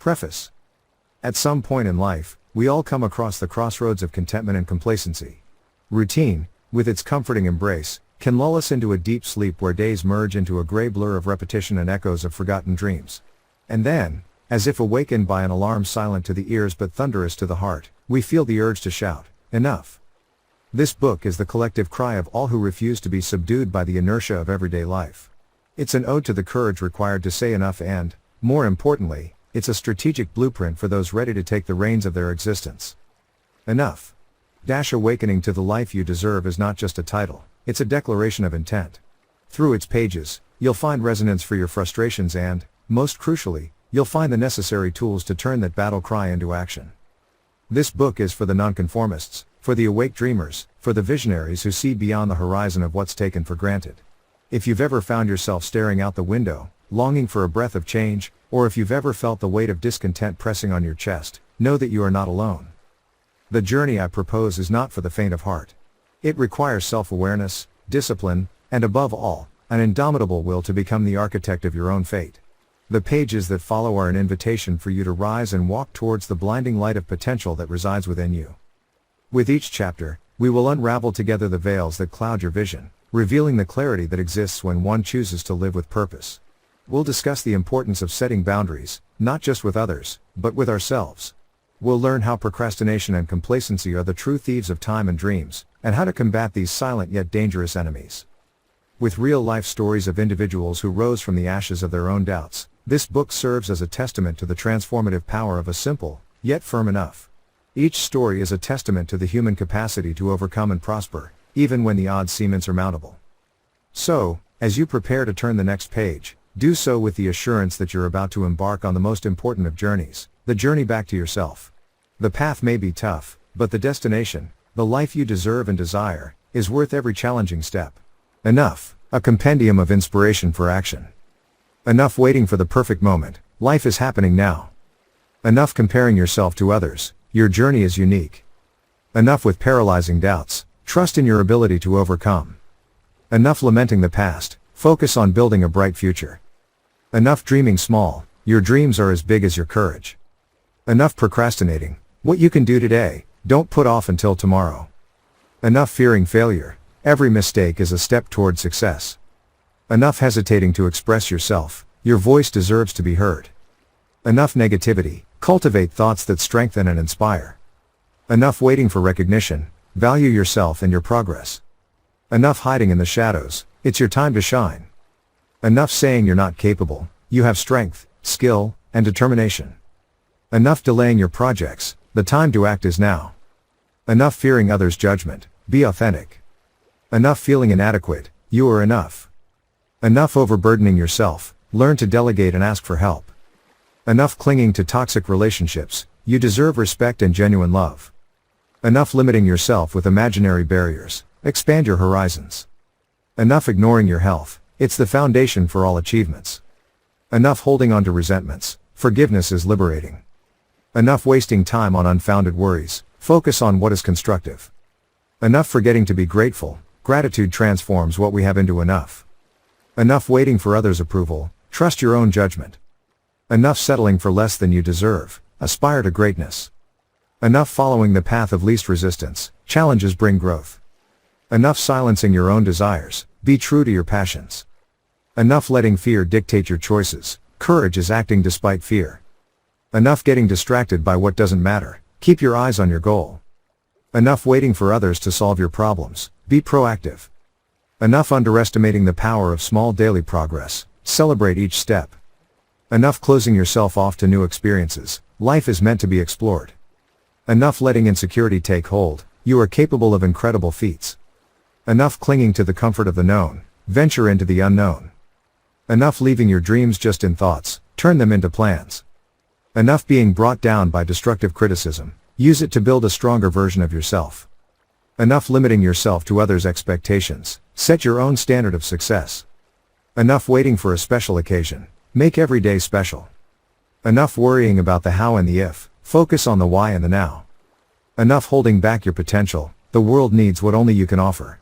Preface. At some point in life, we all come across the crossroads of contentment and complacency. Routine, with its comforting embrace, can lull us into a deep sleep where days merge into a gray blur of repetition and echoes of forgotten dreams. And then, as if awakened by an alarm silent to the ears but thunderous to the heart, we feel the urge to shout, "Enough!" This book is the collective cry of all who refuse to be subdued by the inertia of everyday life. It's an ode to the courage required to say enough and, more importantly, it's a strategic blueprint for those ready to take the reins of their existence. Enough. Awakening to the life you deserve is not just a title, it's a declaration of intent. Through its pages, you'll find resonance for your frustrations and, most crucially, you'll find the necessary tools to turn that battle cry into action. This book is for the nonconformists, for the awake dreamers, for the visionaries who see beyond the horizon of what's taken for granted. If you've ever found yourself staring out the window, longing for a breath of change, or if you've ever felt the weight of discontent pressing on your chest, know that you are not alone. The journey I propose is not for the faint of heart. It requires self-awareness, discipline, and above all, an indomitable will to become the architect of your own fate. The pages that follow are an invitation for you to rise and walk towards the blinding light of potential that resides within you. With each chapter, we will unravel together the veils that cloud your vision, revealing the clarity that exists when one chooses to live with purpose. We'll discuss the importance of setting boundaries, not just with others, but with ourselves. We'll learn how procrastination and complacency are the true thieves of time and dreams, and how to combat these silent yet dangerous enemies. With real-life stories of individuals who rose from the ashes of their own doubts, this book serves as a testament to the transformative power of a simple, yet firm enough. Each story is a testament to the human capacity to overcome and prosper, even when the odds seem insurmountable. So, as you prepare to turn the next page, do so with the assurance that you're about to embark on the most important of journeys, the journey back to yourself. The path may be tough, but the destination, the life you deserve and desire, is worth every challenging step. Enough, a compendium of inspiration for action. Enough waiting for the perfect moment, life is happening now. Enough comparing yourself to others, your journey is unique. Enough with paralyzing doubts, trust in your ability to overcome. Enough lamenting the past, focus on building a bright future. Enough dreaming small, your dreams are as big as your courage. Enough procrastinating, what you can do today, don't put off until tomorrow. Enough fearing failure, every mistake is a step toward success. Enough hesitating to express yourself, your voice deserves to be heard. Enough negativity, cultivate thoughts that strengthen and inspire. Enough waiting for recognition, value yourself and your progress. Enough hiding in the shadows, it's your time to shine. Enough saying you're not capable, you have strength, skill, and determination. Enough delaying your projects, the time to act is now. Enough fearing others' judgment, be authentic. Enough feeling inadequate, you are enough. Enough overburdening yourself, learn to delegate and ask for help. Enough clinging to toxic relationships, you deserve respect and genuine love. Enough limiting yourself with imaginary barriers, expand your horizons. Enough ignoring your health, it's the foundation for all achievements. Enough holding on to resentments, forgiveness is liberating. Enough wasting time on unfounded worries, focus on what is constructive. Enough forgetting to be grateful, gratitude transforms what we have into enough. Enough waiting for others' approval, trust your own judgment. Enough settling for less than you deserve, aspire to greatness. Enough following the path of least resistance, challenges bring growth. Enough silencing your own desires, be true to your passions. Enough letting fear dictate your choices, courage is acting despite fear. Enough getting distracted by what doesn't matter, keep your eyes on your goal. Enough waiting for others to solve your problems, be proactive. Enough underestimating the power of small daily progress, celebrate each step. Enough closing yourself off to new experiences, life is meant to be explored. Enough letting insecurity take hold, you are capable of incredible feats. Enough clinging to the comfort of the known, venture into the unknown. Enough leaving your dreams just in thoughts, turn them into plans. Enough being brought down by destructive criticism, use it to build a stronger version of yourself. Enough limiting yourself to others' expectations, set your own standard of success. Enough waiting for a special occasion, make every day special. Enough worrying about the how and the if, focus on the why and the now. Enough holding back your potential, the world needs what only you can offer.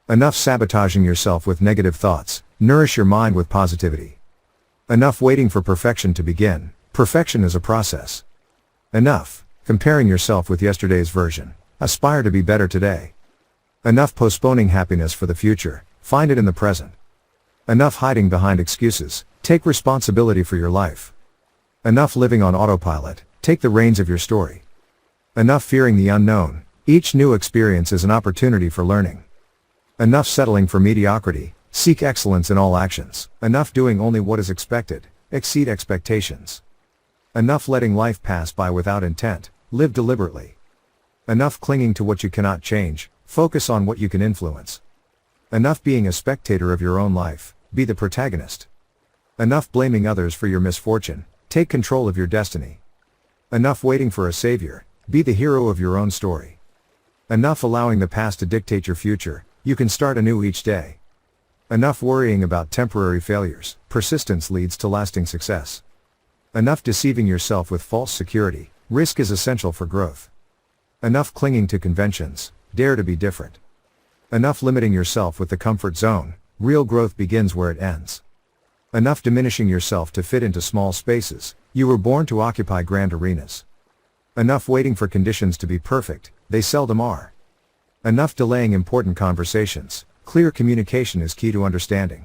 Enough sabotaging yourself with negative thoughts, nourish your mind with positivity. Enough waiting for perfection to begin, Perfection is a process. Enough comparing yourself with yesterday's version. Aspire to be better today. Enough postponing happiness for the future. Find it in the present. Enough hiding behind excuses. Take responsibility for your life. Enough living on autopilot. Take the reins of your story. Enough fearing the unknown. Each new experience is an opportunity for learning. Enough settling for mediocrity. Seek excellence in all actions. Enough doing only what is expected. Exceed expectations. Enough letting life pass by without intent. Live deliberately. Enough clinging to what you cannot change. Focus on what you can influence. Enough being a spectator of your own life. Be the protagonist. Enough blaming others for your misfortune. Take control of your destiny. Enough waiting for a savior. Be the hero of your own story. Enough allowing the past to dictate your future. You can start anew each day. Enough worrying about temporary failures. Persistence leads to lasting success. Enough deceiving yourself with false security. Risk is essential for growth. Enough clinging to conventions. Dare to be different. Enough limiting yourself with the comfort zone. Real growth begins where it ends. Enough diminishing yourself to fit into small spaces. You were born to occupy grand arenas. Enough waiting for conditions to be perfect. They seldom are. Enough delaying important conversations. Clear communication is key to understanding.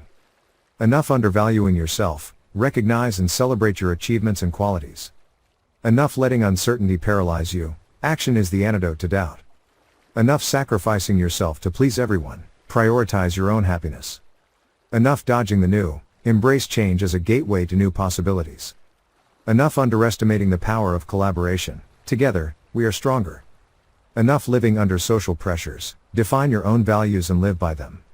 Enough undervaluing yourself. Recognize and celebrate your achievements and qualities. Enough letting uncertainty paralyze you. Action is the antidote to doubt. Enough sacrificing yourself to please everyone. Prioritize your own happiness. Enough dodging the new. Embrace change as a gateway to new possibilities. Enough underestimating the power of collaboration. Together, we are stronger. Enough living under social pressures. Define your own values and live by them.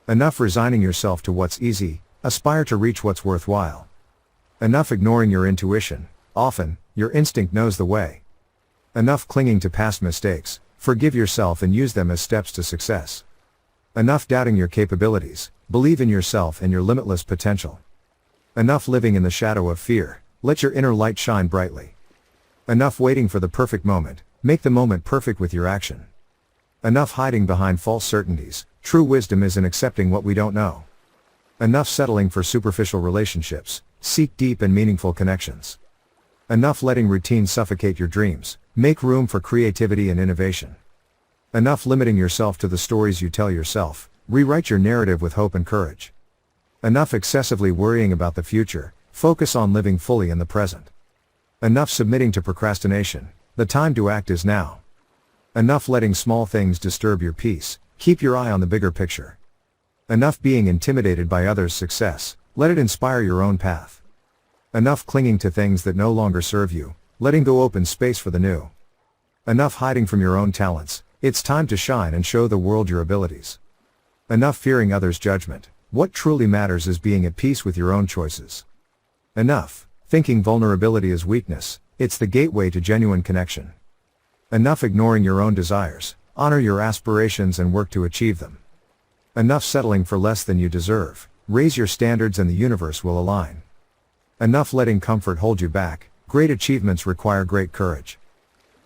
Enough resigning yourself to what's easy. Aspire to reach what's worthwhile. Enough ignoring your intuition. Often, your instinct knows the way. Enough clinging to past mistakes. Forgive yourself and use them as steps to success. Enough doubting your capabilities. Believe in yourself and your limitless potential. Enough living in the shadow of fear. Let your inner light shine brightly. Enough waiting for the perfect moment. Make the moment perfect with your action. Enough hiding behind false certainties. True wisdom is in accepting what we don't know. Enough settling for superficial relationships. Seek deep and meaningful connections. Enough letting routine suffocate your dreams. Make room for creativity and innovation. Enough limiting yourself to the stories you tell yourself. Rewrite your narrative with hope and courage. Enough excessively worrying about the future. Focus on living fully in the present. Enough submitting to procrastination. The time to act is now. Enough letting small things disturb your peace. Keep your eye on the bigger picture. Enough being intimidated by others' success. Let it inspire your own path. Enough clinging to things that no longer serve you. Letting go open space for the new. Enough hiding from your own talents. It's time to shine and show the world your abilities. Enough fearing others' judgment. What truly matters is being at peace with your own choices. Enough thinking vulnerability is weakness. It's the gateway to genuine connection. Enough ignoring your own desires. Honor your aspirations and work to achieve them. Enough settling for less than you deserve. Raise your standards and the universe will align. Enough letting comfort hold you back. Great achievements require great courage.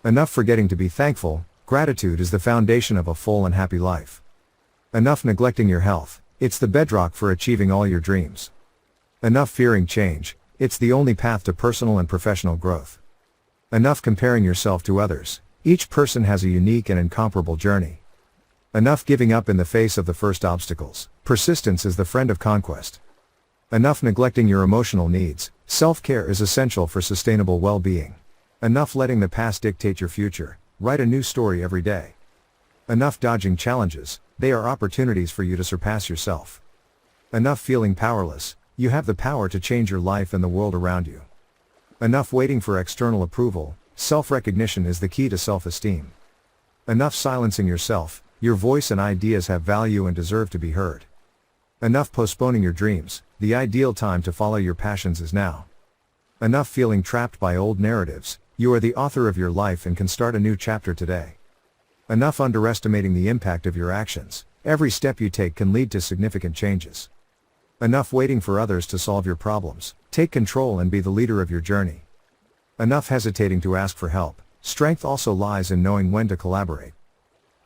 Enough forgetting to be thankful. Gratitude is the foundation of a full and happy life. Enough neglecting your health. It's the bedrock for achieving all your dreams. Enough fearing change. It's the only path to personal and professional growth. Enough comparing yourself to others. Each person has a unique and incomparable journey. Enough giving up in the face of the first obstacles. Persistence is the friend of conquest. Enough neglecting your emotional needs. Self-care is essential for sustainable well-being. Enough letting the past dictate your future. Write a new story every day. Enough dodging challenges. They are opportunities for you to surpass yourself. Enough feeling powerless. You have the power to change your life and the world around you. Enough waiting for external approval. Self-recognition is the key to self-esteem. Enough silencing yourself. Your voice and ideas have value and deserve to be heard. Enough postponing your dreams. The ideal time to follow your passions is now. Enough feeling trapped by old narratives. You are the author of your life and can start a new chapter today. Enough underestimating the impact of your actions. Every step you take can lead to significant changes. Enough waiting for others to solve your problems. Take control and be the leader of your journey. Enough hesitating to ask for help. Strength also lies in knowing when to collaborate.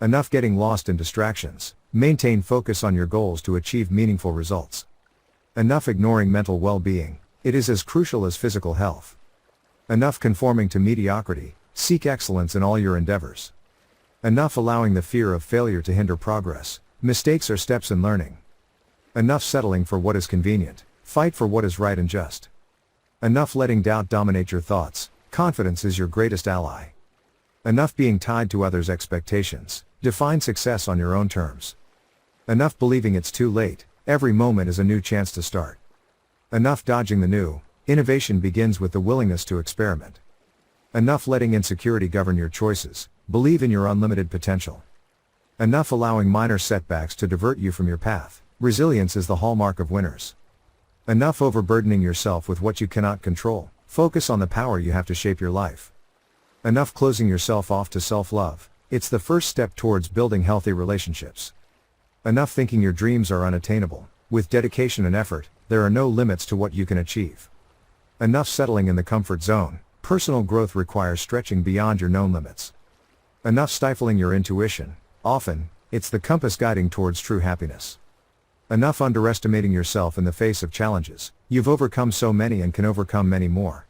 Enough getting lost in distractions. Maintain focus on your goals to achieve meaningful results. Enough ignoring mental well-being. It is as crucial as physical health. Enough conforming to mediocrity, seek excellence in all your endeavors. Enough allowing the fear of failure to hinder progress, mistakes are steps in learning. Enough settling for what is convenient, fight for what is right and just. Enough letting doubt dominate your thoughts, confidence is your greatest ally. Enough being tied to others' expectations, define success on your own terms. Enough believing it's too late, every moment is a new chance to start. Enough dodging the new, innovation begins with the willingness to experiment. Enough letting insecurity govern your choices, believe in your unlimited potential. Enough allowing minor setbacks to divert you from your path, resilience is the hallmark of winners. Enough overburdening yourself with what you cannot control, focus on the power you have to shape your life. Enough closing yourself off to self-love, it's the first step towards building healthy relationships. Enough thinking your dreams are unattainable, with dedication and effort, there are no limits to what you can achieve. Enough settling in the comfort zone, personal growth requires stretching beyond your known limits. Enough stifling your intuition, often, it's the compass guiding towards true happiness. Enough underestimating yourself in the face of challenges, you've overcome so many and can overcome many more.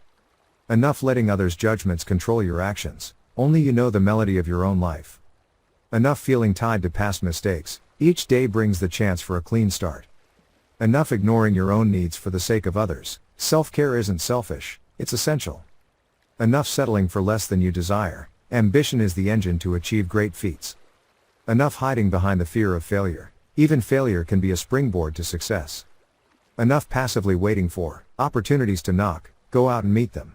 Enough letting others' judgments control your actions, only you know the melody of your own life. Enough feeling tied to past mistakes, each day brings the chance for a clean start. Enough ignoring your own needs for the sake of others, self-care isn't selfish, it's essential. Enough settling for less than you desire, ambition is the engine to achieve great feats. Enough hiding behind the fear of failure, even failure can be a springboard to success. Enough passively waiting for opportunities to knock, go out and meet them.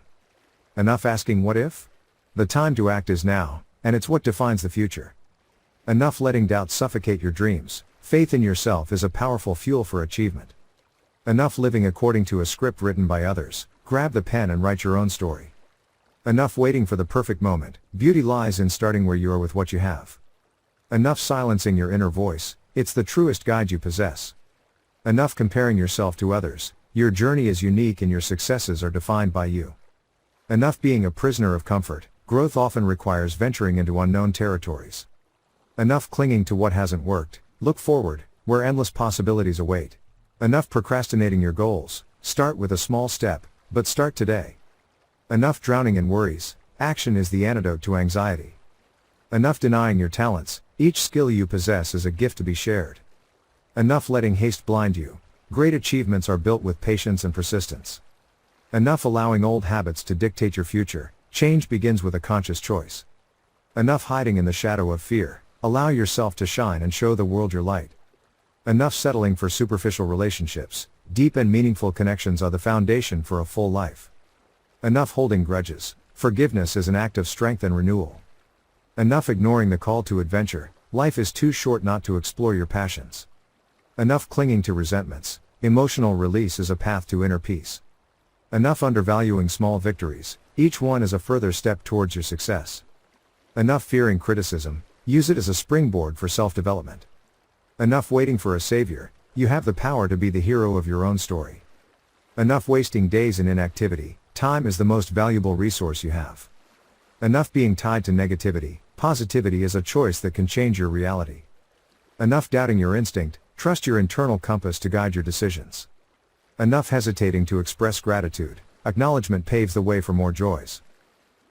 Enough asking what if? The time to act is now, and it's what defines the future. Enough letting doubt suffocate your dreams, faith in yourself is a powerful fuel for achievement. Enough living according to a script written by others, grab the pen and write your own story. Enough waiting for the perfect moment, beauty lies in starting where you are with what you have. Enough silencing your inner voice, it's the truest guide you possess. Enough comparing yourself to others, your journey is unique and your successes are defined by you. Enough being a prisoner of comfort, growth often requires venturing into unknown territories. Enough clinging to what hasn't worked, look forward, where endless possibilities await. Enough procrastinating your goals, start with a small step, but start today. Enough drowning in worries, action is the antidote to anxiety. Enough denying your talents, each skill you possess is a gift to be shared. Enough letting haste blind you, great achievements are built with patience and persistence. Enough allowing old habits to dictate your future, change begins with a conscious choice. Enough hiding in the shadow of fear, allow yourself to shine and show the world your light. Enough settling for superficial relationships, deep and meaningful connections are the foundation for a full life. Enough holding grudges, forgiveness is an act of strength and renewal. Enough ignoring the call to adventure, life is too short not to explore your passions. Enough clinging to resentments, emotional release is a path to inner peace. Enough undervaluing small victories, each one is a further step towards your success. Enough fearing criticism, use it as a springboard for self-development. Enough waiting for a savior, you have the power to be the hero of your own story. Enough wasting days in inactivity, time is the most valuable resource you have. Enough being tied to negativity, positivity is a choice that can change your reality. Enough doubting your instinct, trust your internal compass to guide your decisions. Enough hesitating to express gratitude, acknowledgement paves the way for more joys.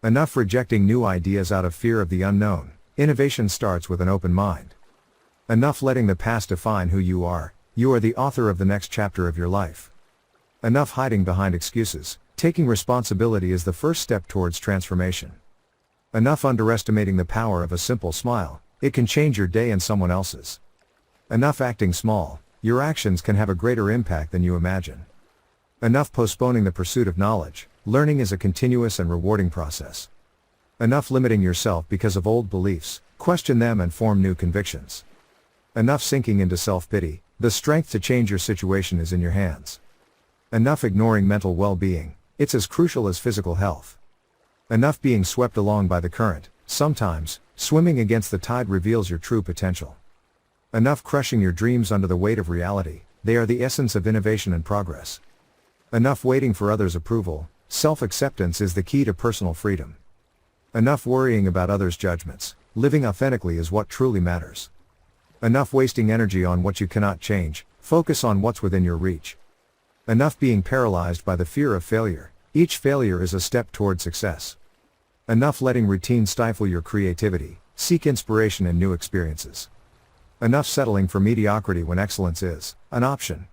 Enough rejecting new ideas out of fear of the unknown, innovation starts with an open mind. Enough letting the past define who you are the author of the next chapter of your life. Enough hiding behind excuses, taking responsibility is the first step towards transformation. Enough underestimating the power of a simple smile, it can change your day and someone else's. Enough acting small, your actions can have a greater impact than you imagine. Enough postponing the pursuit of knowledge, learning is a continuous and rewarding process. Enough limiting yourself because of old beliefs, question them and form new convictions. Enough sinking into self-pity, the strength to change your situation is in your hands. Enough ignoring mental well-being, it's as crucial as physical health. Enough being swept along by the current, sometimes, swimming against the tide reveals your true potential. Enough crushing your dreams under the weight of reality, they are the essence of innovation and progress. Enough waiting for others' approval, self-acceptance is the key to personal freedom. Enough worrying about others' judgments, living authentically is what truly matters. Enough wasting energy on what you cannot change, focus on what's within your reach. Enough being paralyzed by the fear of failure, Each failure is a step toward success. Enough letting routine stifle your creativity, seek inspiration in new experiences. Enough settling for mediocrity when excellence is an option.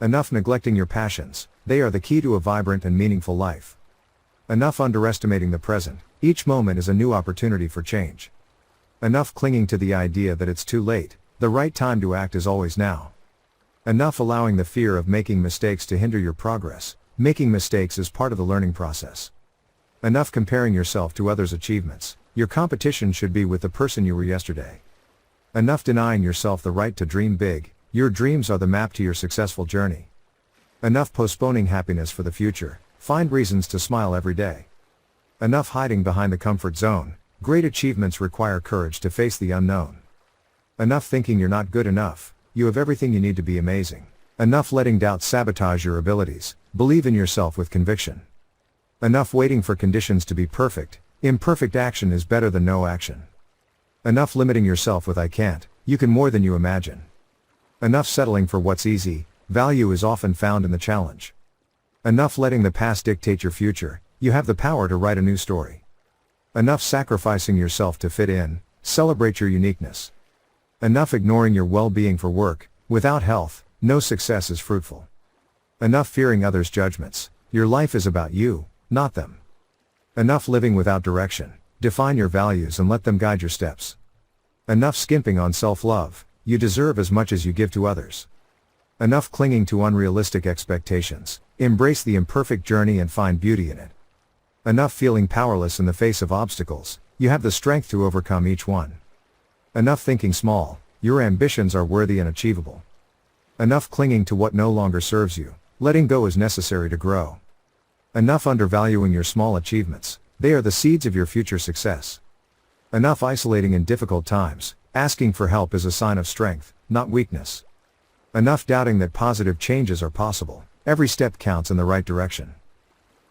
Enough neglecting your passions, they are the key to a vibrant and meaningful life. Enough underestimating the present, each moment is a new opportunity for change. Enough clinging to the idea that it's too late, the right time to act is always now. Enough allowing the fear of making mistakes to hinder your progress, making mistakes is part of the learning process. Enough comparing yourself to others' achievements, your competition should be with the person you were yesterday. Enough denying yourself the right to dream big, your dreams are the map to your successful journey. Enough postponing happiness for the future, find reasons to smile every day. Enough hiding behind the comfort zone, great achievements require courage to face the unknown. Enough thinking you're not good enough, you have everything you need to be amazing. Enough letting doubt sabotage your abilities, believe in yourself with conviction. Enough waiting for conditions to be perfect, imperfect action is better than no action. Enough limiting yourself with I can't, you can more than you imagine. Enough settling for what's easy, value is often found in the challenge. Enough letting the past dictate your future, you have the power to write a new story. Enough sacrificing yourself to fit in, celebrate your uniqueness. Enough ignoring your well-being for work, without health, no success is fruitful. Enough fearing others' judgments, your life is about you, not them. Enough living without direction, define your values and let them guide your steps. Enough skimping on self-love, you deserve as much as you give to others. Enough clinging to unrealistic expectations, embrace the imperfect journey and find beauty in it. Enough feeling powerless in the face of obstacles, you have the strength to overcome each one. Enough thinking small, your ambitions are worthy and achievable. Enough clinging to what no longer serves you, letting go is necessary to grow. Enough undervaluing your small achievements, they are the seeds of your future success. Enough isolating in difficult times, asking for help is a sign of strength, not weakness. Enough doubting that positive changes are possible, every step counts in the right direction.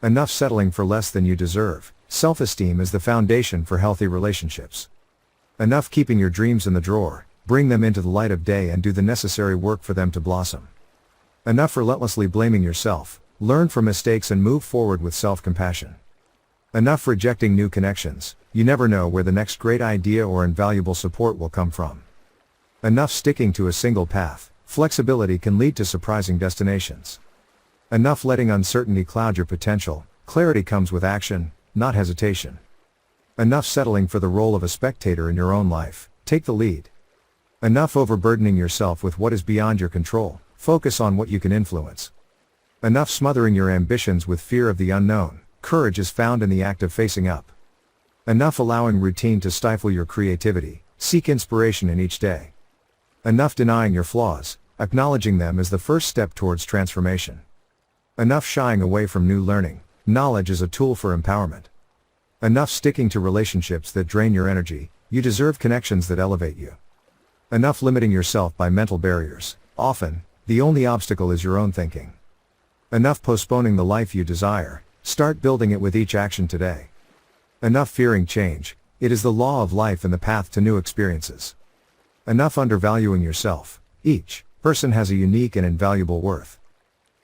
Enough settling for less than you deserve, self-esteem is the foundation for healthy relationships. Enough keeping your dreams in the drawer, bring them into the light of day and do the necessary work for them to blossom. Enough relentlessly blaming yourself, learn from mistakes and move forward with self-compassion. Enough rejecting new connections, you never know where the next great idea or invaluable support will come from. Enough sticking to a single path, flexibility can lead to surprising destinations. Enough letting uncertainty cloud your potential, clarity comes with action, not hesitation. Enough settling for the role of a spectator in your own life, take the lead. Enough overburdening yourself with what is beyond your control, focus on what you can influence. Enough smothering your ambitions with fear of the unknown, courage is found in the act of facing up. Enough allowing routine to stifle your creativity, seek inspiration in each day. Enough denying your flaws, acknowledging them is the first step towards transformation. Enough shying away from new learning, knowledge is a tool for empowerment. Enough sticking to relationships that drain your energy, you deserve connections that elevate you. Enough limiting yourself by mental barriers, often, the only obstacle is your own thinking. Enough postponing the life you desire, start building it with each action today. Enough fearing change, it is the law of life and the path to new experiences. Enough undervaluing yourself, each person has a unique and invaluable worth.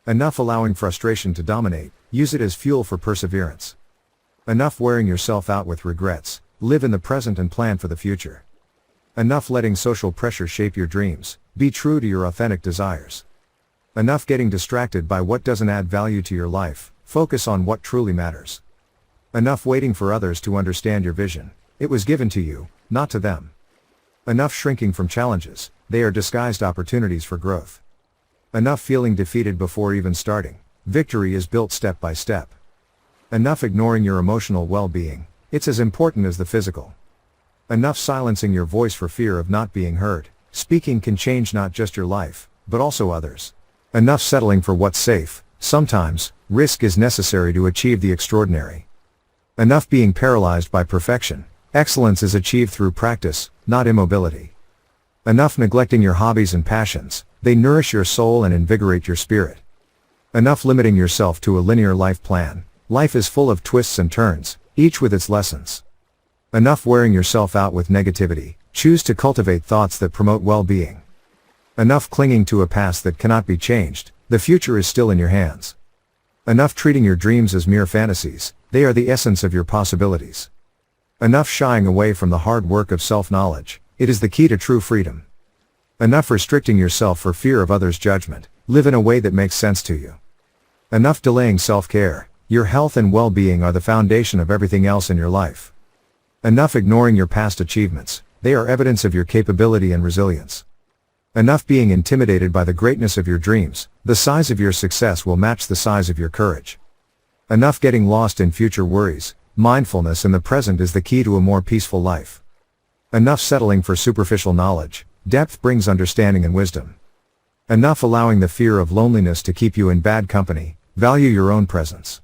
Enough allowing frustration to dominate, use it as fuel for perseverance. Enough wearing yourself out with regrets, live in the present and plan for the future. Enough letting social pressure shape your dreams, be true to your authentic desires. Enough getting distracted by what doesn't add value to your life, focus on what truly matters. Enough waiting for others to understand your vision, it was given to you, not to them. Enough shrinking from challenges, they are disguised opportunities for growth. Enough feeling defeated before even starting, victory is built step by step. Enough ignoring your emotional well-being, it's as important as the physical. Enough silencing your voice for fear of not being heard, speaking can change not just your life, but also others. Enough settling for what's safe, sometimes, risk is necessary to achieve the extraordinary. Enough being paralyzed by perfection, excellence is achieved through practice, not immobility. Enough neglecting your hobbies and passions, they nourish your soul and invigorate your spirit. Enough limiting yourself to a linear life plan, life is full of twists and turns, each with its lessons. Enough wearing yourself out with negativity, choose to cultivate thoughts that promote well-being. Enough clinging to a past that cannot be changed, the future is still in your hands. Enough treating your dreams as mere fantasies, they are the essence of your possibilities. Enough shying away from the hard work of self-knowledge, it is the key to true freedom. Enough restricting yourself for fear of others' judgment, live in a way that makes sense to you. Enough delaying self-care, your health and well-being are the foundation of everything else in your life. Enough ignoring your past achievements, they are evidence of your capability and resilience. Enough being intimidated by the greatness of your dreams, the size of your success will match the size of your courage. Enough getting lost in future worries, mindfulness in the present is the key to a more peaceful life. Enough settling for superficial knowledge, depth brings understanding and wisdom. Enough allowing the fear of loneliness to keep you in bad company, value your own presence.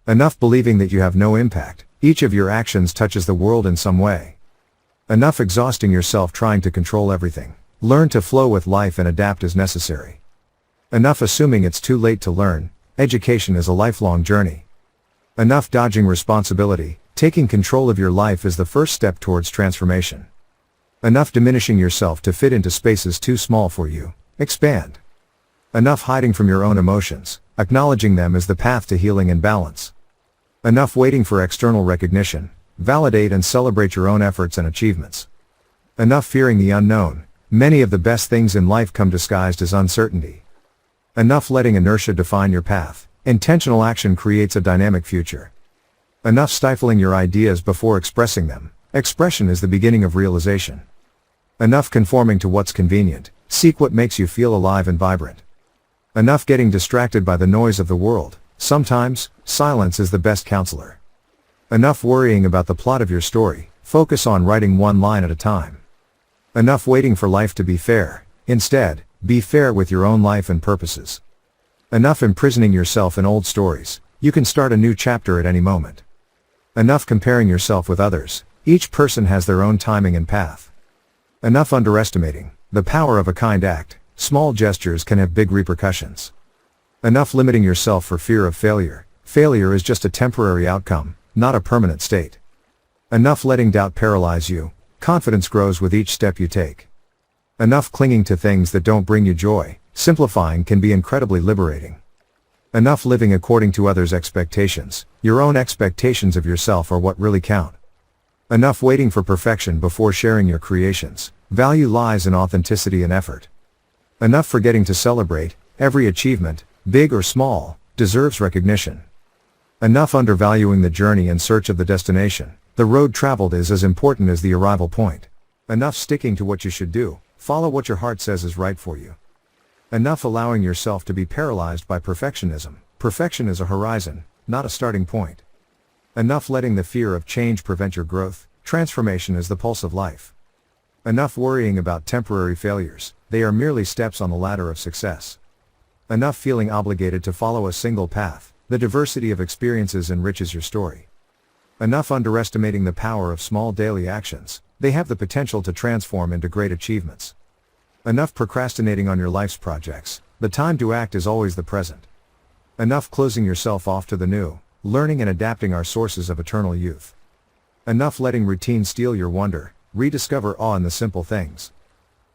Enough believing that you have no impact, each of your actions touches the world in some way. Enough exhausting yourself trying to control everything, learn to flow with life and adapt as necessary. Enough assuming it's too late to learn, education is a lifelong journey. Enough dodging responsibility, taking control of your life is the first step towards transformation. Enough diminishing yourself to fit into spaces too small for you, expand. Enough hiding from your own emotions, acknowledging them is the path to healing and balance. Enough waiting for external recognition, validate and celebrate your own efforts and achievements. Enough fearing the unknown, many of the best things in life come disguised as uncertainty. Enough letting inertia define your path, intentional action creates a dynamic future. Enough stifling your ideas before expressing them, expression is the beginning of realization. Enough conforming to what's convenient, seek what makes you feel alive and vibrant. Enough getting distracted by the noise of the world, sometimes, silence is the best counselor. Enough worrying about the plot of your story, focus on writing one line at a time. Enough waiting for life to be fair, instead, be fair with your own life and purposes. Enough imprisoning yourself in old stories, you can start a new chapter at any moment. Enough comparing yourself with others, each person has their own timing and path. Enough underestimating the power of a kind act, small gestures can have big repercussions. Enough limiting yourself for fear of failure, failure is just a temporary outcome, not a permanent state. Enough letting doubt paralyze you, confidence grows with each step you take. Enough clinging to things that don't bring you joy, simplifying can be incredibly liberating. Enough living according to others' expectations, your own expectations of yourself are what really count. Enough waiting for perfection before sharing your creations, value lies in authenticity and effort. Enough forgetting to celebrate, every achievement, big or small, deserves recognition. Enough undervaluing the journey in search of the destination, the road traveled is as important as the arrival point. Enough sticking to what you should do, follow what your heart says is right for you. Enough allowing yourself to be paralyzed by perfectionism, perfection is a horizon, not a starting point. Enough letting the fear of change prevent your growth, transformation is the pulse of life. Enough worrying about temporary failures, they are merely steps on the ladder of success. Enough feeling obligated to follow a single path, the diversity of experiences enriches your story. Enough underestimating the power of small daily actions, they have the potential to transform into great achievements. Enough procrastinating on your life's projects, the time to act is always the present. Enough closing yourself off to the new, learning and adapting are sources of eternal youth. Enough letting routine steal your wonder, rediscover awe in the simple things.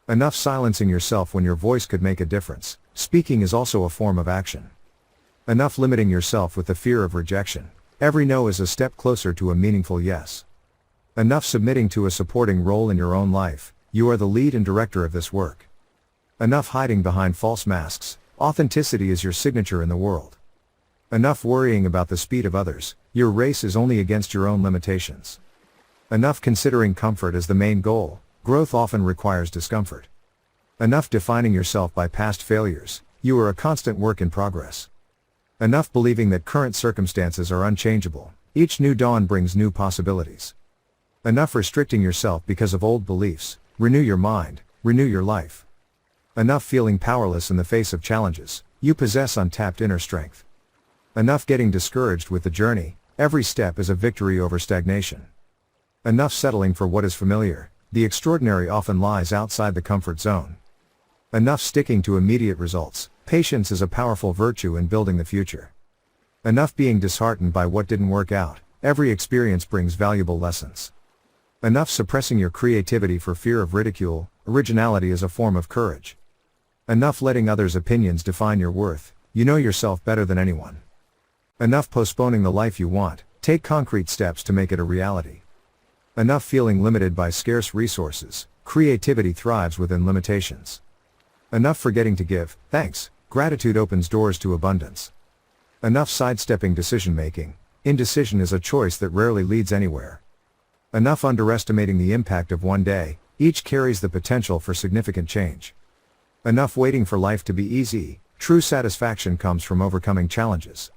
Enough silencing yourself when your voice could make a difference, speaking is also a form of action. Enough limiting yourself with the fear of rejection, every no is a step closer to a meaningful yes. Enough submitting to a supporting role in your own life, you are the lead and director of this work. Enough hiding behind false masks, authenticity is your signature in the world. Enough worrying about the speed of others, your race is only against your own limitations. Enough considering comfort as the main goal, growth often requires discomfort. Enough defining yourself by past failures, you are a constant work in progress. Enough believing that current circumstances are unchangeable, each new dawn brings new possibilities. Enough restricting yourself because of old beliefs, renew your mind, renew your life. Enough feeling powerless in the face of challenges, you possess untapped inner strength. Enough getting discouraged with the journey, every step is a victory over stagnation. Enough settling for what is familiar, the extraordinary often lies outside the comfort zone. Enough sticking to immediate results, patience is a powerful virtue in building the future. Enough being disheartened by what didn't work out, every experience brings valuable lessons. Enough suppressing your creativity for fear of ridicule, originality is a form of courage. Enough letting others' opinions define your worth, you know yourself better than anyone. Enough postponing the life you want, take concrete steps to make it a reality. Enough feeling limited by scarce resources, creativity thrives within limitations. Enough forgetting to give thanks, gratitude opens doors to abundance. Enough sidestepping decision-making, indecision is a choice that rarely leads anywhere. Enough underestimating the impact of one day, each carries the potential for significant change. Enough waiting for life to be easy, true satisfaction comes from overcoming challenges.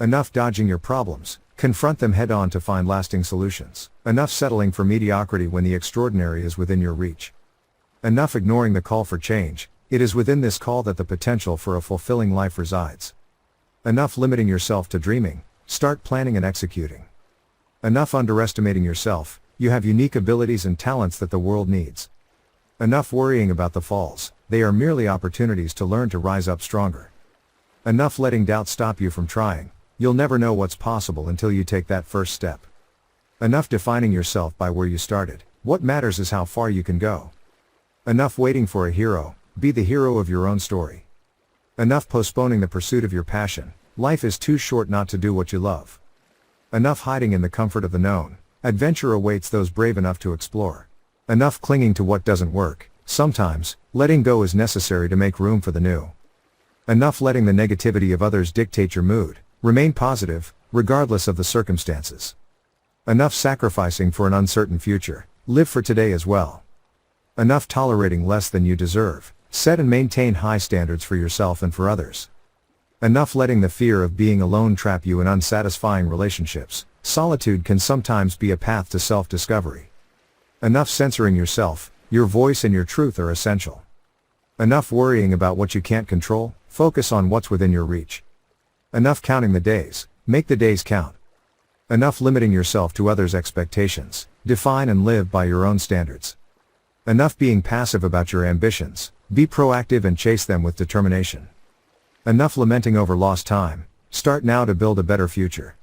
Enough dodging your problems, confront them head-on to find lasting solutions. Enough settling for mediocrity when the extraordinary is within your reach. Enough ignoring the call for change, it is within this call that the potential for a fulfilling life resides. Enough limiting yourself to dreaming, start planning and executing. Enough underestimating yourself, you have unique abilities and talents that the world needs. Enough worrying about the falls, they are merely opportunities to learn to rise up stronger. Enough letting doubt stop you from trying, you'll never know what's possible until you take that first step. Enough defining yourself by where you started, what matters is how far you can go. Enough waiting for a hero, be the hero of your own story. Enough postponing the pursuit of your passion, life is too short not to do what you love. Enough hiding in the comfort of the known, adventure awaits those brave enough to explore. Enough clinging to what doesn't work, sometimes, letting go is necessary to make room for the new. Enough letting the negativity of others dictate your mood, remain positive, regardless of the circumstances. Enough sacrificing for an uncertain future, live for today as well. Enough tolerating less than you deserve, set and maintain high standards for yourself and for others. Enough letting the fear of being alone trap you in unsatisfying relationships, solitude can sometimes be a path to self-discovery. Enough censoring yourself, your voice and your truth are essential. Enough worrying about what you can't control, focus on what's within your reach. Enough counting the days, make the days count. Enough limiting yourself to others' expectations, define and live by your own standards. Enough being passive about your ambitions, be proactive and chase them with determination. Enough lamenting over lost time, start now to build a better future.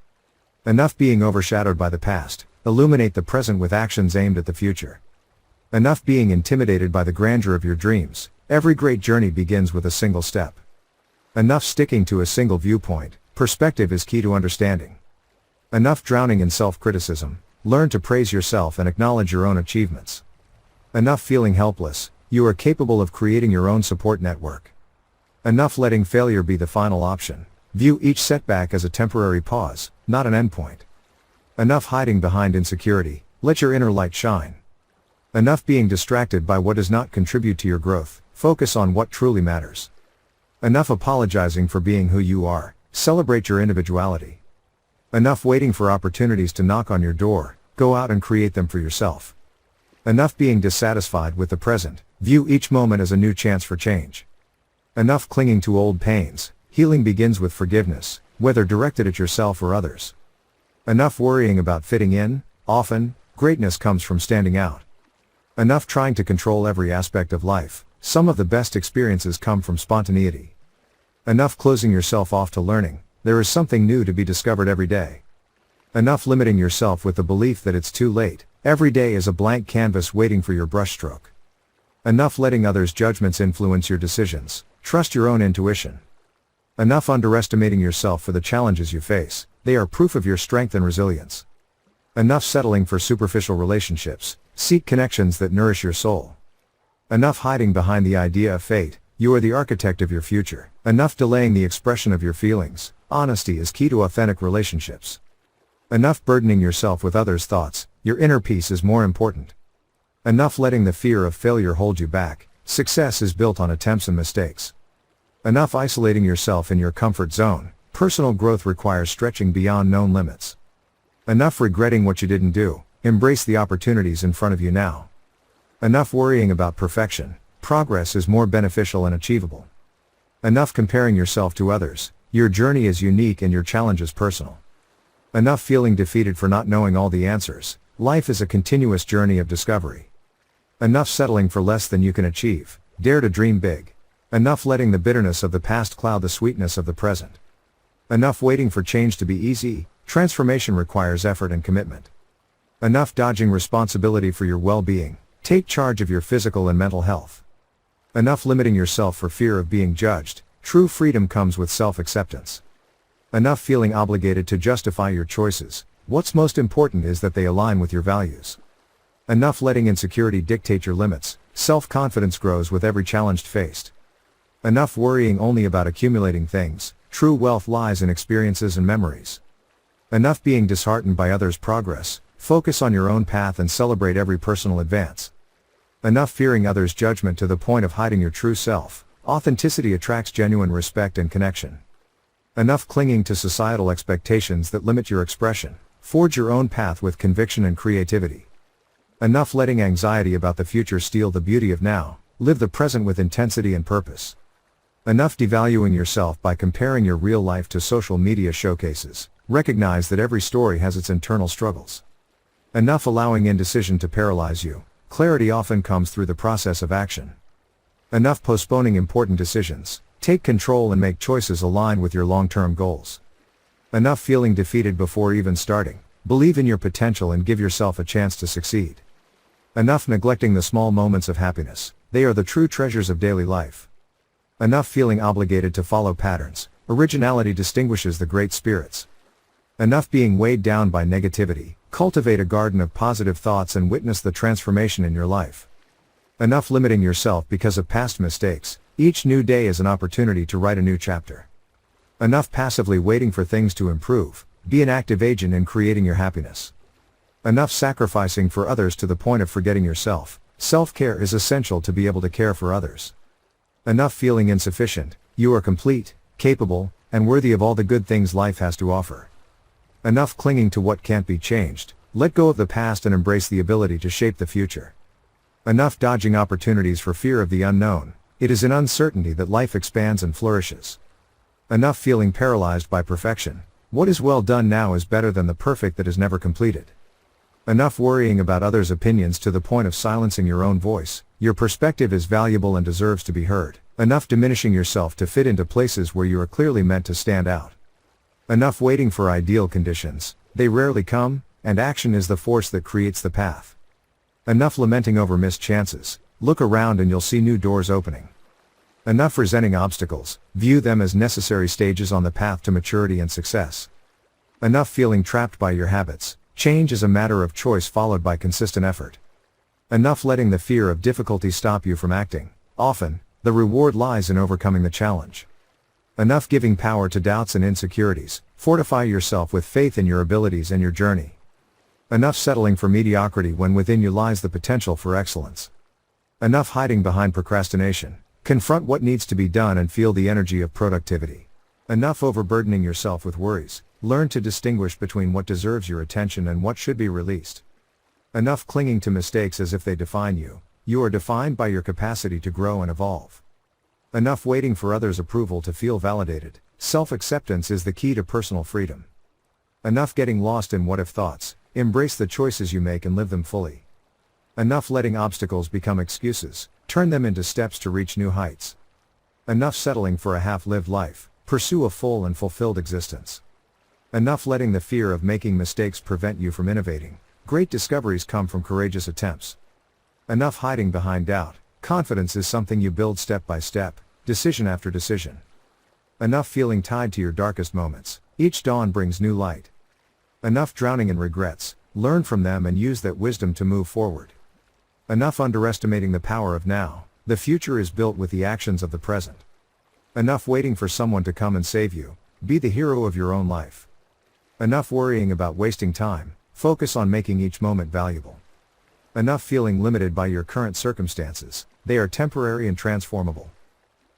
Enough being overshadowed by the past, illuminate the present with actions aimed at the future. Enough being intimidated by the grandeur of your dreams, every great journey begins with a single step. Enough sticking to a single viewpoint, perspective is key to understanding. Enough drowning in self-criticism, learn to praise yourself and acknowledge your own achievements. Enough feeling helpless, you are capable of creating your own support network. Enough letting failure be the final option, view each setback as a temporary pause, not an endpoint. Enough hiding behind insecurity, let your inner light shine. Enough being distracted by what does not contribute to your growth, focus on what truly matters. Enough apologizing for being who you are, celebrate your individuality. Enough waiting for opportunities to knock on your door, go out and create them for yourself. Enough being dissatisfied with the present, view each moment as a new chance for change. Enough clinging to old pains, healing begins with forgiveness, whether directed at yourself or others. Enough worrying about fitting in, often, greatness comes from standing out. Enough trying to control every aspect of life, some of the best experiences come from spontaneity. Enough closing yourself off to learning, there is something new to be discovered every day. Enough limiting yourself with the belief that it's too late, every day is a blank canvas waiting for your brushstroke. Enough letting others' judgments influence your decisions, trust your own intuition. Enough underestimating yourself for the challenges you face, they are proof of your strength and resilience. Enough settling for superficial relationships, seek connections that nourish your soul. Enough hiding behind the idea of fate, you are the architect of your future. Enough delaying the expression of your feelings, honesty is key to authentic relationships. Enough burdening yourself with others' thoughts, your inner peace is more important. Enough letting the fear of failure hold you back, success is built on attempts and mistakes. Enough isolating yourself in your comfort zone, personal growth requires stretching beyond known limits. Enough regretting what you didn't do, embrace the opportunities in front of you now. Enough worrying about perfection, progress is more beneficial and achievable. Enough comparing yourself to others, your journey is unique and your challenge is personal. Enough feeling defeated for not knowing all the answers, life is a continuous journey of discovery. Enough settling for less than you can achieve, dare to dream big. Enough letting the bitterness of the past cloud the sweetness of the present. Enough waiting for change to be easy, transformation requires effort and commitment. Enough dodging responsibility for your well-being, take charge of your physical and mental health. Enough limiting yourself for fear of being judged, true freedom comes with self-acceptance. Enough feeling obligated to justify your choices. What's most important is that they align with your values. Enough letting insecurity dictate your limits. Self-confidence grows with every challenge faced. Enough worrying only about accumulating things. True wealth lies in experiences and memories. Enough being disheartened by others' progress. Focus on your own path and celebrate every personal advance. Enough fearing others' judgment to the point of hiding your true self. Authenticity attracts genuine respect and connection. Enough clinging to societal expectations that limit your expression. Forge your own path with conviction and creativity. Enough letting anxiety about the future steal the beauty of now. Live the present with intensity and purpose. Enough devaluing yourself by comparing your real life to social media showcases. Recognize that every story has its internal struggles. Enough allowing indecision to paralyze you. Clarity often comes through the process of action. Enough postponing important decisions. Take control and make choices aligned with your long-term goals. Enough feeling defeated before even starting. Believe in your potential and give yourself a chance to succeed. Enough neglecting the small moments of happiness. They are the true treasures of daily life. Enough feeling obligated to follow patterns. Originality distinguishes the great spirits. Enough being weighed down by negativity. Cultivate a garden of positive thoughts and witness the transformation in your life. Enough limiting yourself because of past mistakes. Each new day is an opportunity to write a new chapter. Enough passively waiting for things to improve. Be an active agent in creating your happiness. Enough sacrificing for others to the point of forgetting yourself. Self-care is essential to be able to care for others. Enough feeling insufficient. You are complete, capable, and worthy of all the good things life has to offer. Enough clinging to what can't be changed. Let go of the past and embrace the ability to shape the future. Enough dodging opportunities for fear of the unknown. It is in uncertainty that life expands and flourishes. Enough feeling paralyzed by perfection. What is well done now is better than the perfect that is never completed. Enough worrying about others' opinions to the point of silencing your own voice. Your perspective is valuable and deserves to be heard. Enough diminishing yourself to fit into places where you are clearly meant to stand out. Enough waiting for ideal conditions. They rarely come, and action is the force that creates the path. Enough lamenting over missed chances. Look around and you'll see new doors opening. Enough resenting obstacles. View them as necessary stages on the path to maturity and success. Enough feeling trapped by your habits. Change is a matter of choice followed by consistent effort. Enough letting the fear of difficulty stop you from acting. Often, the reward lies in overcoming the challenge. Enough giving power to doubts and insecurities. Fortify yourself with faith in your abilities and your journey. Enough settling for mediocrity when within you lies the potential for excellence. Enough hiding behind procrastination. Confront what needs to be done and feel the energy of productivity. Enough overburdening yourself with worries. Learn to distinguish between what deserves your attention and what should be released. Enough clinging to mistakes as if they define you. You are defined by your capacity to grow and evolve. Enough waiting for others' approval to feel validated. Self-acceptance is the key to personal freedom. Enough getting lost in what-if thoughts. Embrace the choices you make and live them fully. Enough letting obstacles become excuses. Turn them into steps to reach new heights. Enough settling for a half-lived life. Pursue a full and fulfilled existence. Enough letting the fear of making mistakes prevent you from innovating. Great discoveries come from courageous attempts. Enough hiding behind doubt. Confidence is something you build step by step, decision after decision. Enough feeling tied to your darkest moments. Each dawn brings new light. Enough drowning in regrets. Learn from them and use that wisdom to move forward. Enough underestimating the power of now. The future is built with the actions of the present. Enough waiting for someone to come and save you. Be the hero of your own life. Enough worrying about wasting time. Focus on making each moment valuable. Enough feeling limited by your current circumstances. They are temporary and transformable.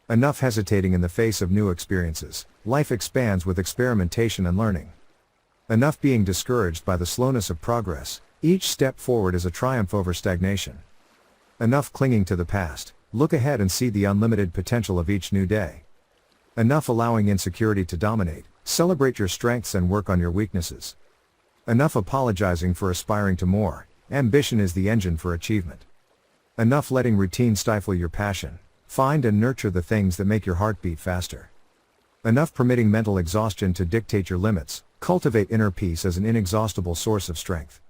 Enough hesitating in the face of new experiences. Life expands with experimentation and learning. Enough being discouraged by the slowness of progress. Each step forward is a triumph over stagnation. Enough clinging to the past. Look ahead and see the unlimited potential of each new day. Enough allowing insecurity to dominate. Celebrate your strengths and work on your weaknesses. Enough apologizing for aspiring to more. Ambition is the engine for achievement. Enough letting routine stifle your passion. Find and nurture the things that make your heart beat faster. Enough permitting mental exhaustion to dictate your limits. Cultivate inner peace as an inexhaustible source of strength.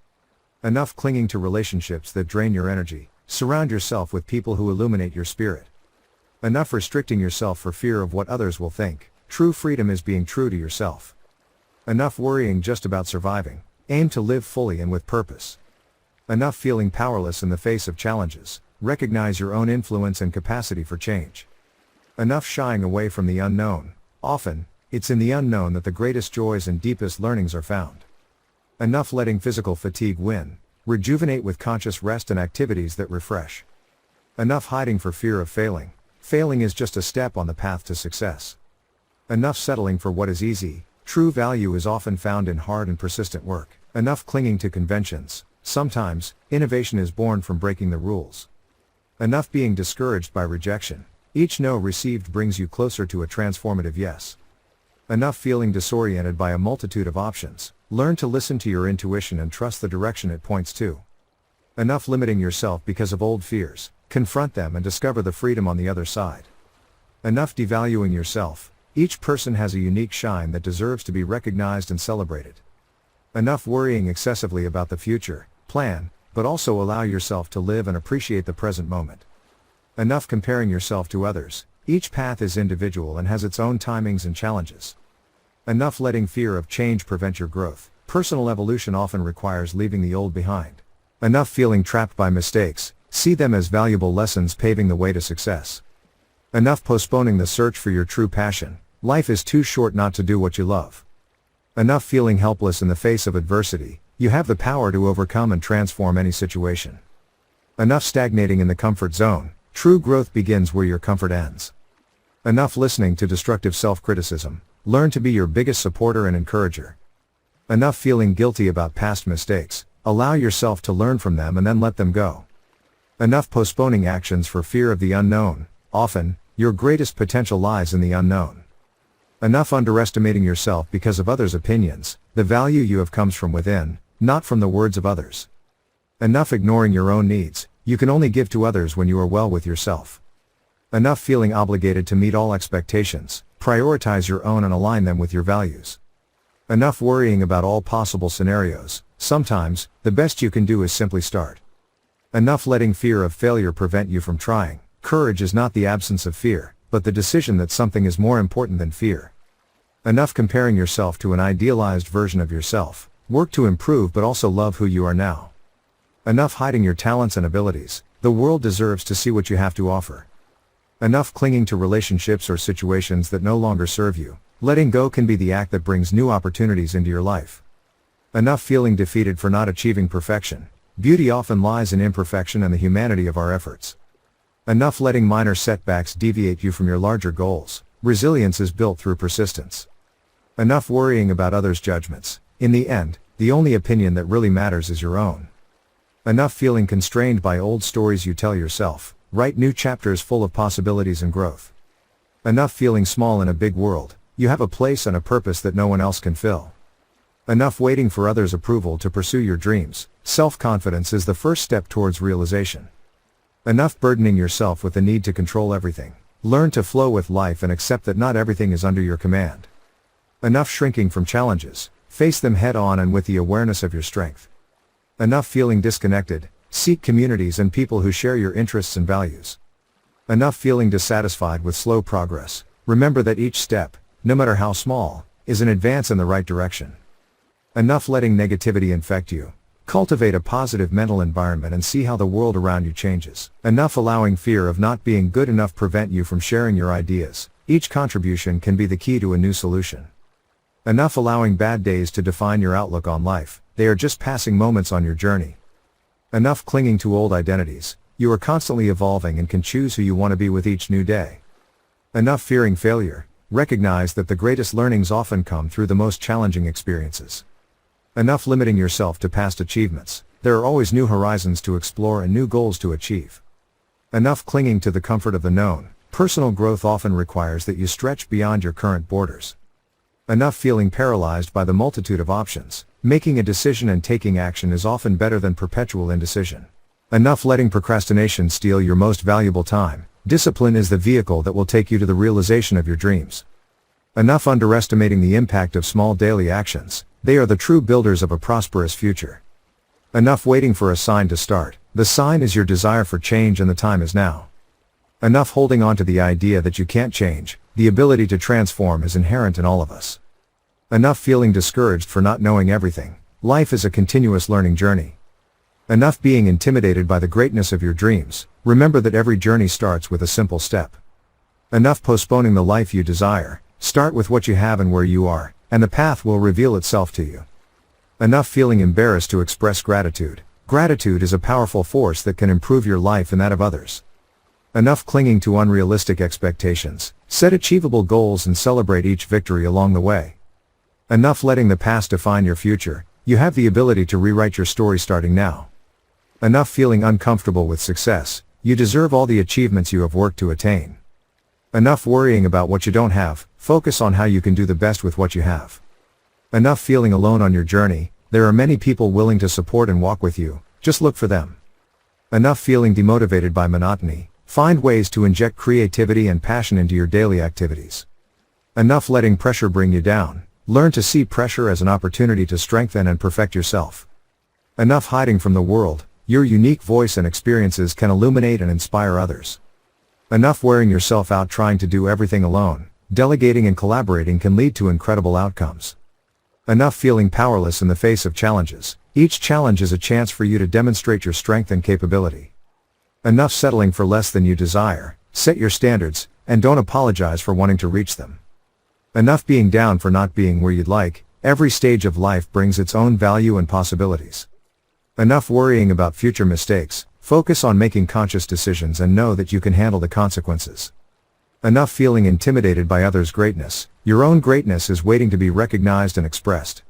Enough clinging to relationships that drain your energy. Surround yourself with people who illuminate your spirit. Enough restricting yourself for fear of what others will think. True freedom is being true to yourself. Enough worrying just about surviving. Aim to live fully and with purpose. Enough feeling powerless in the face of challenges. Recognize your own influence and capacity for change. Enough shying away from the unknown. Often, it's in the unknown that the greatest joys and deepest learnings are found. Enough letting physical fatigue win. Rejuvenate with conscious rest and activities that refresh. Enough hiding for fear of failing. Failing is just a step on the path to success. Enough settling for what is easy. True value is often found in hard and persistent work. Enough clinging to conventions. Sometimes, innovation is born from breaking the rules. Enough being discouraged by rejection. Each no received brings you closer to a transformative yes. Enough feeling disoriented by a multitude of options. Learn to listen to your intuition and trust the direction it points to. Enough limiting yourself because of old fears. Confront them and discover the freedom on the other side. Enough devaluing yourself. Each person has a unique shine that deserves to be recognized and celebrated. Enough worrying excessively about the future. Plan, but also allow yourself to live and appreciate the present moment. Enough comparing yourself to others. Each path is individual and has its own timings and challenges. Enough letting fear of change prevent your growth. Personal evolution often requires leaving the old behind. Enough feeling trapped by mistakes. See them as valuable lessons paving the way to success. Enough postponing the search for your true passion. Life is too short not to do what you love. Enough feeling helpless in the face of adversity. You have the power to overcome and transform any situation. Enough stagnating in the comfort zone. True growth begins where your comfort ends. Enough listening to destructive self-criticism. Learn to be your biggest supporter and encourager. Enough feeling guilty about past mistakes. Allow yourself to learn from them and then let them go. Enough postponing actions for fear of the unknown. Often, your greatest potential lies in the unknown. Enough underestimating yourself because of others' opinions. The value you have comes from within, not from the words of others. Enough ignoring your own needs. You can only give to others when you are well with yourself. Enough feeling obligated to meet all expectations. Prioritize your own and align them with your values. Enough worrying about all possible scenarios. Sometimes, the best you can do is simply start. Enough letting fear of failure prevent you from trying. Courage is not the absence of fear, but the decision that something is more important than fear. Enough comparing yourself to an idealized version of yourself. Work to improve but also love who you are now. Enough hiding your talents and abilities. The world deserves to see what you have to offer. Enough clinging to relationships or situations that no longer serve you. Letting go can be the act that brings new opportunities into your life. Enough feeling defeated for not achieving perfection. Beauty often lies in imperfection and the humanity of our efforts. Enough letting minor setbacks deviate you from your larger goals. Resilience is built through persistence. Enough worrying about others' judgments. In the end, the only opinion that really matters is your own. Enough feeling constrained by old stories you tell yourself. Write new chapters full of possibilities and growth. Enough feeling small in a big world. You have a place and a purpose that no one else can fill. Enough waiting for others' approval to pursue your dreams. Self-confidence is the first step towards realization. Enough burdening yourself with the need to control everything. Learn to flow with life and accept that not everything is under your command. Enough shrinking from challenges. Face them head on and with the awareness of your strength. Enough feeling disconnected. Seek communities and people who share your interests and values. Enough feeling dissatisfied with slow progress. Remember that each step, no matter how small, is an advance in the right direction. Enough letting negativity infect you. Cultivate a positive mental environment and see how the world around you changes. Enough allowing fear of not being good enough prevent you from sharing your ideas. Each contribution can be the key to a new solution. Enough allowing bad days to define your outlook on life. They are just passing moments on your journey. Enough clinging to old identities. You are constantly evolving and can choose who you want to be with each new day. Enough fearing failure. Recognize that the greatest learnings often come through the most challenging experiences. Enough limiting yourself to past achievements. There are always new horizons to explore and new goals to achieve. Enough clinging to the comfort of the known. Personal growth often requires that you stretch beyond your current borders. Enough feeling paralyzed by the multitude of options. Making a decision and taking action is often better than perpetual indecision. Enough letting procrastination steal your most valuable time. Discipline is the vehicle that will take you to the realization of your dreams. Enough underestimating the impact of small daily actions. They are the true builders of a prosperous future. Enough waiting for a sign to start. The sign is your desire for change and the time is now. Enough holding on to the idea that you can't change. The ability to transform is inherent in all of us. Enough feeling discouraged for not knowing everything. Life is a continuous learning journey. Enough being intimidated by the greatness of your dreams. Remember that every journey starts with a simple step. Enough postponing the life you desire. Start with what you have and where you are, and the path will reveal itself to you. Enough feeling embarrassed to express gratitude. Gratitude is a powerful force that can improve your life and that of others. Enough clinging to unrealistic expectations. Set achievable goals and celebrate each victory along the way. Enough letting the past define your future. You have the ability to rewrite your story starting now. Enough feeling uncomfortable with success. You deserve all the achievements you have worked to attain. Enough worrying about what you don't have. Focus on how you can do the best with what you have. Enough feeling alone on your journey. There are many people willing to support and walk with you. Just look for them. Enough feeling demotivated by monotony. Find ways to inject creativity and passion into your daily activities. Enough letting pressure bring you down. Learn to see pressure as an opportunity to strengthen and perfect yourself. Enough hiding from the world. Your unique voice and experiences can illuminate and inspire others. Enough wearing yourself out trying to do everything alone. Delegating and collaborating can lead to incredible outcomes. Enough feeling powerless in the face of challenges. Each challenge is a chance for you to demonstrate your strength and capability. Enough settling for less than you desire. Set your standards, and don't apologize for wanting to reach them. Enough being down for not being where you'd like. Every stage of life brings its own value and possibilities. Enough worrying about future mistakes. Focus on making conscious decisions and know that you can handle the consequences. Enough feeling intimidated by others' greatness. Your own greatness is waiting to be recognized and expressed.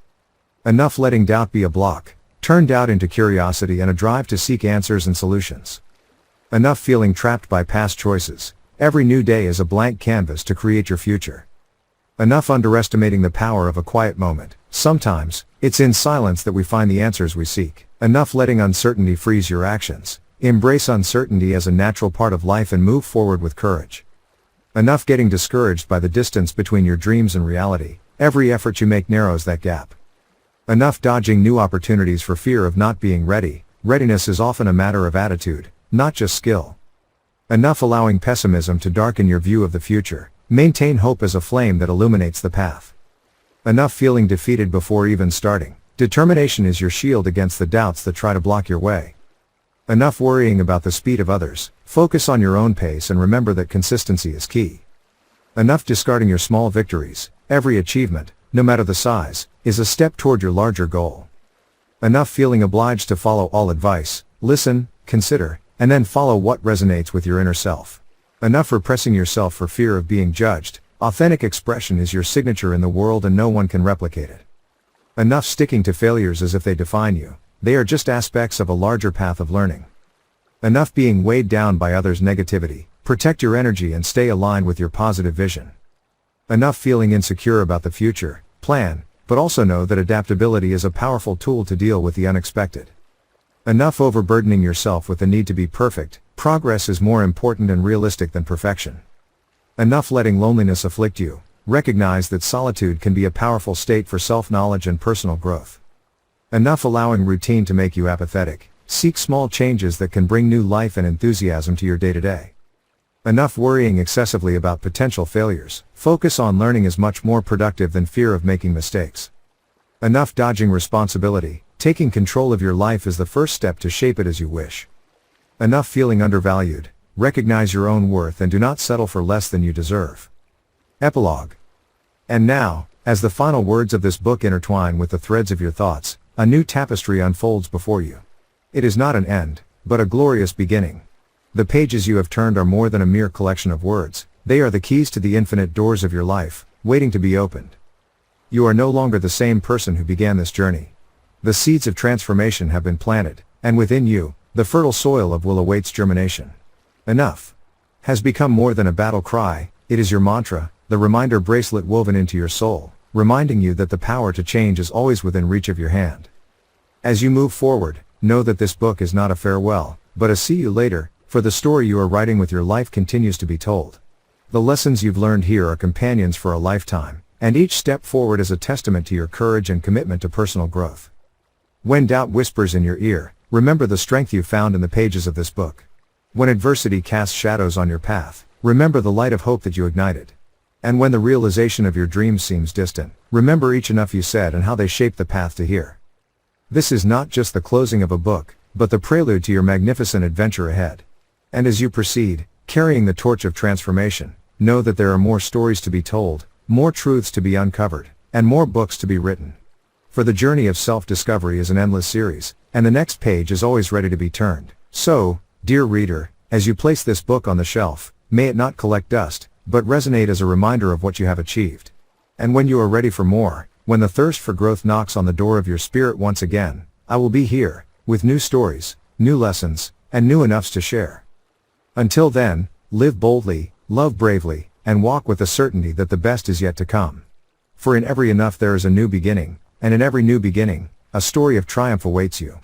Enough letting doubt be a block. Turn doubt into curiosity and a drive to seek answers and solutions. Enough feeling trapped by past choices. Every new day is a blank canvas to create your future. Enough underestimating the power of a quiet moment. Sometimes, it's in silence that we find the answers we seek. Enough letting uncertainty freeze your actions. Embrace uncertainty as a natural part of life and move forward with courage. Enough getting discouraged by the distance between your dreams and reality. Every effort you make narrows that gap. Enough dodging new opportunities for fear of not being ready. Readiness is often a matter of attitude, not just skill. Enough allowing pessimism to darken your view of the future. Maintain hope as a flame that illuminates the path. Enough feeling defeated before even starting. Determination is your shield against the doubts that try to block your way. Enough worrying about the speed of others. Focus on your own pace and remember that consistency is key. Enough discarding your small victories. Every achievement, no matter the size, is a step toward your larger goal. Enough feeling obliged to follow all advice. Listen, consider, and then follow what resonates with your inner self. Enough repressing yourself for fear of being judged. Authentic expression is your signature in the world and no one can replicate it. Enough sticking to failures as if they define you. They are just aspects of a larger path of learning. Enough being weighed down by others' negativity. Protect your energy and stay aligned with your positive vision. Enough feeling insecure about the future. Plan, but also know that adaptability is a powerful tool to deal with the unexpected. Enough overburdening yourself with the need to be perfect. Progress is more important and realistic than perfection. Enough letting loneliness afflict you. Recognize that solitude can be a powerful state for self-knowledge and personal growth. Enough allowing routine to make you apathetic. Seek small changes that can bring new life and enthusiasm to your day-to-day. Enough worrying excessively about potential failures. Focus on learning is much more productive than fear of making mistakes. Enough dodging responsibility. Taking control of your life is the first step to shape it as you wish. Enough feeling undervalued. Recognize your own worth and do not settle for less than you deserve. Epilogue. And now, as the final words of this book intertwine with the threads of your thoughts, a new tapestry unfolds before you. It is not an end, but a glorious beginning. The pages you have turned are more than a mere collection of words. They are the keys to the infinite doors of your life, waiting to be opened. You are no longer the same person who began this journey. The seeds of transformation have been planted, and within you, the fertile soil of will awaits germination. Enough has become more than a battle cry. It is your mantra, the reminder bracelet woven into your soul, reminding you that the power to change is always within reach of your hand. As you move forward, know that this book is not a farewell, but a see you later, for the story you are writing with your life continues to be told. The lessons you've learned here are companions for a lifetime, and each step forward is a testament to your courage and commitment to personal growth. When doubt whispers in your ear, remember the strength you found in the pages of this book. When adversity casts shadows on your path, remember the light of hope that you ignited. And when the realization of your dreams seems distant, remember each enough you said and how they shaped the path to here. This is not just the closing of a book, but the prelude to your magnificent adventure ahead. And as you proceed, carrying the torch of transformation, know that there are more stories to be told, more truths to be uncovered, and more books to be written. For the journey of self-discovery is an endless series, and the next page is always ready to be turned. So, dear reader, as you place this book on the shelf, may it not collect dust, but resonate as a reminder of what you have achieved. And when you are ready for more, when the thirst for growth knocks on the door of your spirit once again, I will be here, with new stories, new lessons, and new enoughs to share. Until then, live boldly, love bravely, and walk with the certainty that the best is yet to come. For in every enough there is a new beginning, and in every new beginning, a story of triumph awaits you.